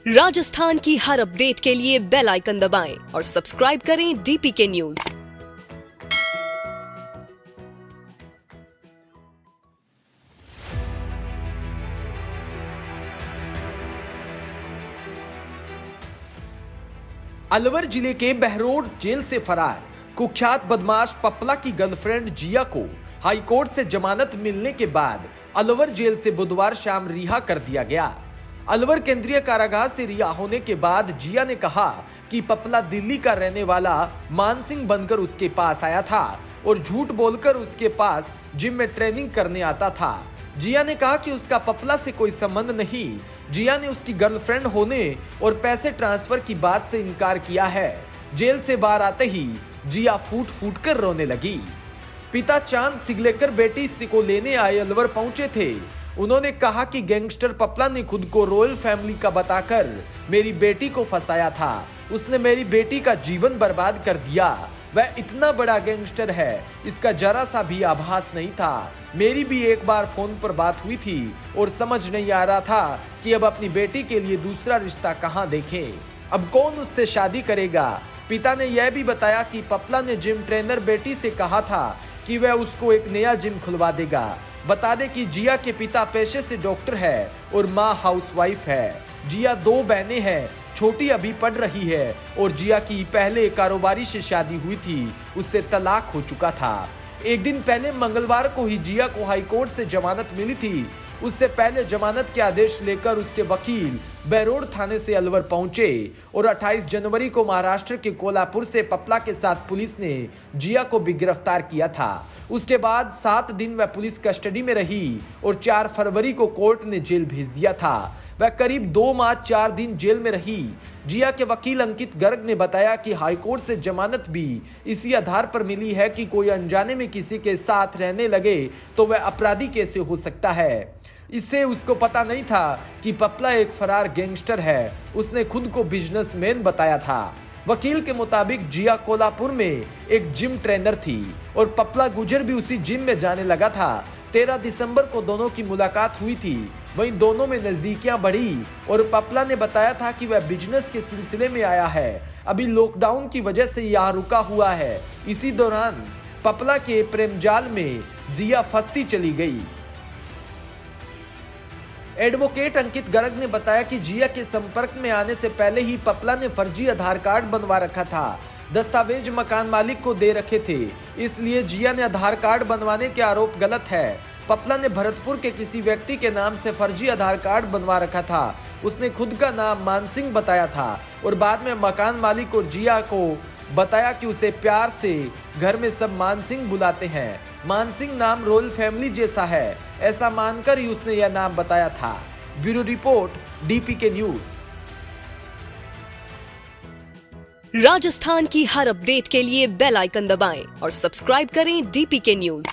राजस्थान की हर अपडेट के लिए बेल आइकन दबाएं और सब्सक्राइब करें डीपीके न्यूज। अलवर जिले के बहरोड जेल से फरार कुख्यात बदमाश पपला की गर्लफ्रेंड जिया को हाईकोर्ट से जमानत मिलने के बाद अलवर जेल से बुधवार शाम रिहा कर दिया गया। अलवर केंद्रीय कारागार से रिहा होने के बाद जिया ने कहा कि पपला दिल्ली का रहने वाला मान सिंह बनकर उसके पास आया था और झूठ बोलकर उसके पास जिम में ट्रेनिंग करने आता था। जिया ने कहा कि उसका पपला से कोई संबंध नहीं। जिया ने उसकी गर्लफ्रेंड होने और पैसे ट्रांसफर की बात से इनकार किया है। जेल से बाहर आते ही जिया फूट फूट कर रोने लगी। पिता चांद सिंह लेकर बेटी को लेने आए अलवर पहुंचे थे। उन्होंने कहा कि गैंगस्टर पपला ने खुद को रॉयल फैमिली का बताकर मेरी बेटी को फंसाया था। उसने मेरी बेटी का जीवन बर्बाद कर दिया। वह इतना बड़ा गैंगस्टर है, इसका जरा सा भी आभास नहीं था। मेरी भी एक बार फोन पर बात हुई थी और समझ नहीं आ रहा था कि अब अपनी बेटी के लिए दूसरा रिश्ता कहां देखें। अब कौन उससे शादी करेगा। पिता ने यह भी बताया कि पपला ने जिम ट्रेनर बेटी से कहा था कि वह उसको एक नया जिम खुलवा देगा। बता दें कि जिया के पिता पेशे से डॉक्टर है और माँ हाउसवाइफ है। जिया दो बहनें हैं, छोटी अभी पढ़ रही है और जिया की पहले कारोबारी से शादी हुई थी, उससे तलाक हो चुका था। एक दिन पहले मंगलवार को ही जिया को हाईकोर्ट से जमानत मिली थी। उससे पहले जमानत के आदेश लेकर उसके वकील बहरोड थाने से अलवर पहुंचे और 28 जनवरी को महाराष्ट्र के कोल्हापुर से पपला के साथ पुलिस ने जिया को भी गिरफ्तार किया था। उसके बाद 7 दिन वह पुलिस कस्टडी में रही और 4 फरवरी को कोर्ट ने जेल भेज दिया था। वह करीब 2 माह 4 दिन जेल में रही। जिया के वकील अंकित गर्ग ने बताया कि हाईकोर्ट से जमानत भी इसी आधार पर मिली है कि कोई अनजाने में किसी के साथ रहने लगे तो वह अपराधी कैसे हो सकता है। इससे उसको पता नहीं था कि पपला एक फरार गैंगस्टर है। उसने खुद को बिजनेसमैन बताया था। वकील के मुताबिक जिया कोल्हापुर में एक जिम ट्रेनर थी और पपला गुजर भी उसी जिम में जाने लगा था। 13 दिसंबर को दोनों की मुलाकात हुई थी। वहीं दोनों में नजदीकियां बढ़ी और पपला ने बताया था कि वह बिजनेस के सिलसिले में आया है। अभी लॉकडाउन की वजह से यहाँ रुका हुआ है। इसी दौरान पपला के प्रेमजाल में जिया फंसती चली गई। एडवोकेट अंकित गर्ग ने बताया कि जिया के संपर्क में आने से पहले ही पपला ने फर्जी आधार कार्ड बनवा रखा था। दस्तावेज मकान मालिक को दे रखे थे, इसलिए जिया ने आधार कार्ड बनवाने के आरोप गलत है। पपला ने भरतपुर के किसी व्यक्ति के नाम से फर्जी आधार कार्ड बनवा रखा था। उसने खुद का नाम मान सिंह बताया था और बाद में मकान मालिक और जिया को बताया कि उसे प्यार से घर में सब मान सिंह बुलाते हैं। मान सिंह नाम रॉयल फैमिली जैसा है, ऐसा मानकर ही उसने यह नाम बताया था। Bureau report, DPK news. Rajasthan की हर अपडेट के लिए बेल आइकन दबाएं और सब्सक्राइब करें डीपीके न्यूज।